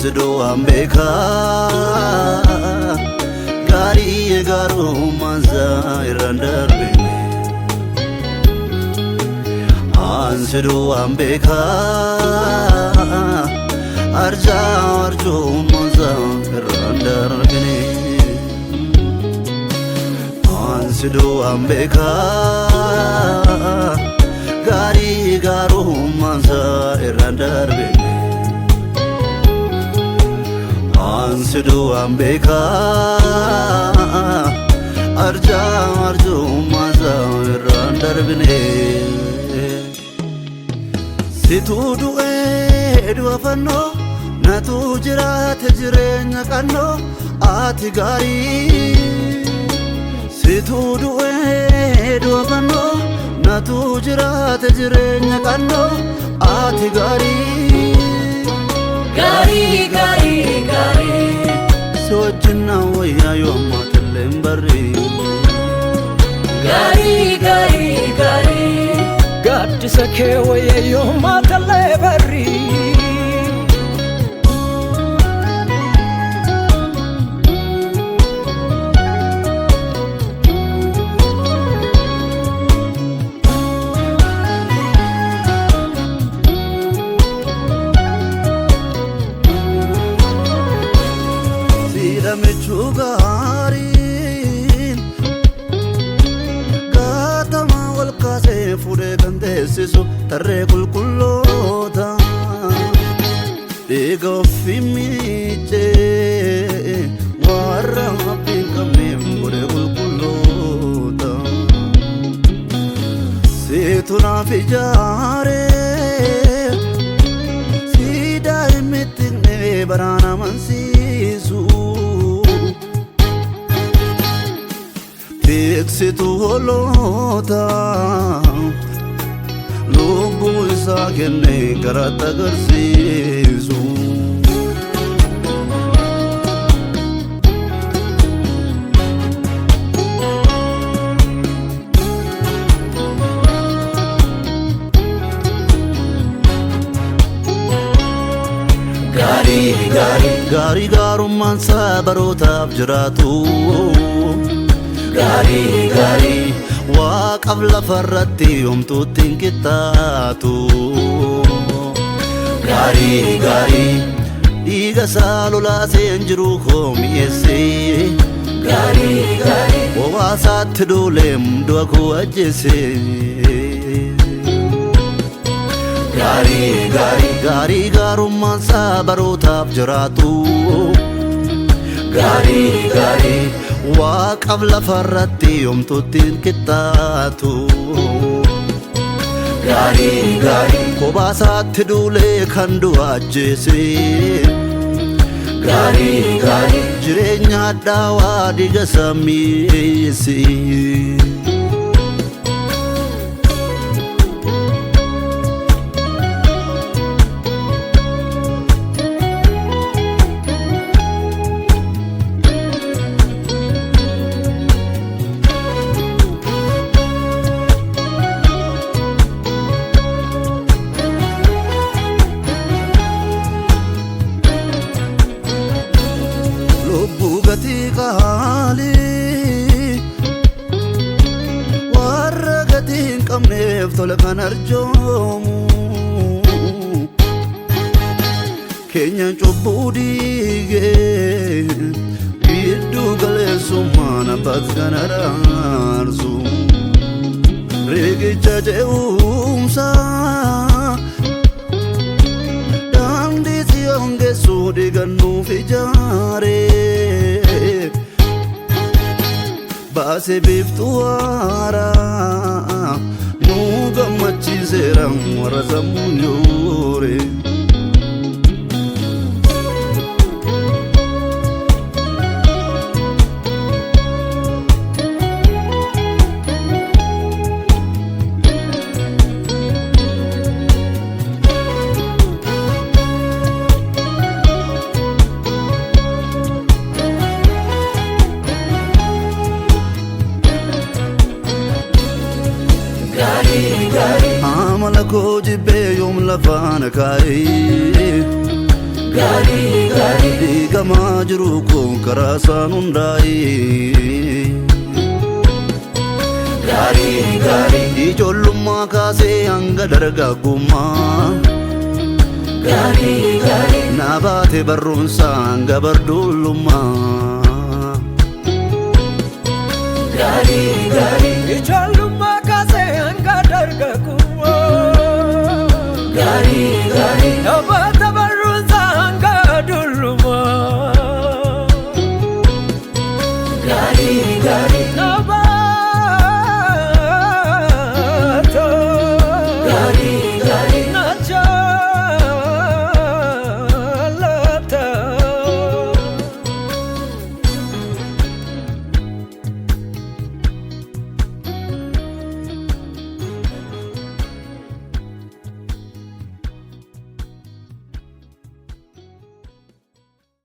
Ansido ambeka Gari garu manza irandarbe Ansido ambeka Arja arjo manza irandarbe Ansido ambeka Gari garu manza irandarbe Ansido ambeka Arja arjo maza irandarbine Situ du'e du'afanno Natu jiraate jireenya qanno Ati gari Situ du'e du'afanno Natu jiraate jireenya qanno Ati gari Gari, gari, gari Sojina waya yoma telembari Gari, gari, gari Gaddisa kee waya yoma telembari Mechugarin Gatama wal kase fure gandesisu tarre kulkullota Ego fimiche warra pinkamne fure kulkullota Setuna fijare Sida imitne barana mansisu Eksitu holota Lubu isa kenne karata garsiisu Gari, gari, Gari garummaan sabarootaaf jiraatu gari, gari Waaqaf lafarratti homtuutti hin qixxaatu Gari, gari Dhiiga isaa lolaaseen jiru koo mi'eesse Gari, gari Bobaasaatti duuleem du'a koo ajjeesse Gari, gari Gari garummaan sabarootaaf jiraatu Gari, gari Waaqaf lafarratti homtuutti hin qixxaatu Gari, gari Bobaasaatti duulee kan du'a ajjeese Gari, gari Jireenya addaawaa dhiiga isaa mi'eesse Gati qaali warra gati hin qabneef tole kan arjoomu keenyan cubbuu dhiigee gidduu galeessummaan abbaas kan araarsu riqicha ce'umsaa daandii si hongeessuu dhiigannuuf ijaaree Baase biftu wara nu gammachiiseera warra sammuun yoore gari Amala ko jibbe yom lafana kai gaarii gaarii diigamaa jiru kun karaa isaan hundaa'e gaarii gaarii ijoollummaa kaasee hanga dargaggummaa gaarii gaarii na baate barruunsaa hanga barduullummaa gaarii gaarii ijoollummaa kaasee hanga dargaggummaa gaarii gaarii na baate barruunsaa hanga dullummaa gaarii gaarii na